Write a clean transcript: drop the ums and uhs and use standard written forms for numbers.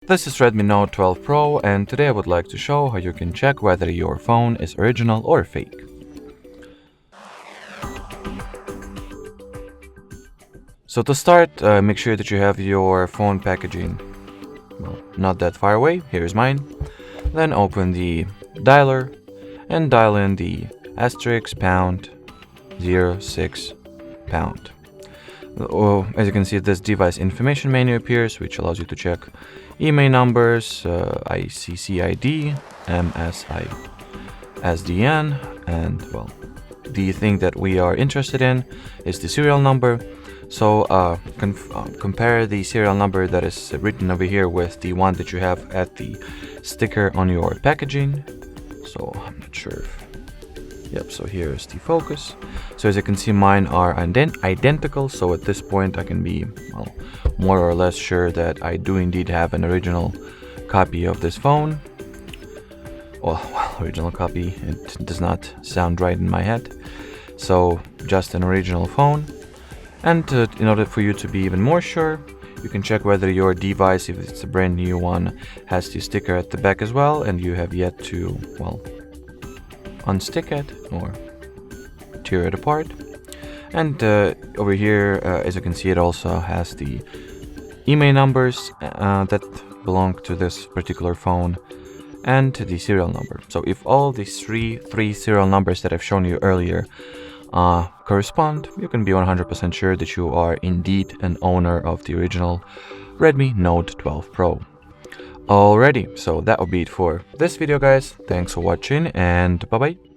This is Redmi Note 12 Pro, and today I would like to show how you can check whether your phone is original or fake. So to start, make sure that you have your phone packaging, not that far away. Here's mine. Then open the dialer and dial in the *#06#. As you can see, this device information menu appears, which allows you to check email numbers, ICCID, MSI, SDN, and the thing that we are interested in is the serial number. So compare the serial number that is written over here with the one that you have at the sticker on your packaging. So I'm not sure if... Yep, so here's the focus. So as you can see, mine are identical. So at this point I can be more or less sure that I do indeed have an original copy of this phone. Well, original copy, it does not sound right in my head. So just an original phone. And in order for you to be even more sure, you can check whether your device, if it's a brand new one, has the sticker at the back as well, and you have yet to, unstick it or tear it apart. And over here, as you can see, it also has the email numbers that belong to this particular phone and the serial number. So if all these three serial numbers that I've shown you earlier correspond, you can be 100% sure that you are indeed an owner of the original Redmi Note 12 Pro. Alrighty, so that will be it for this video, guys. Thanks for watching, and bye bye.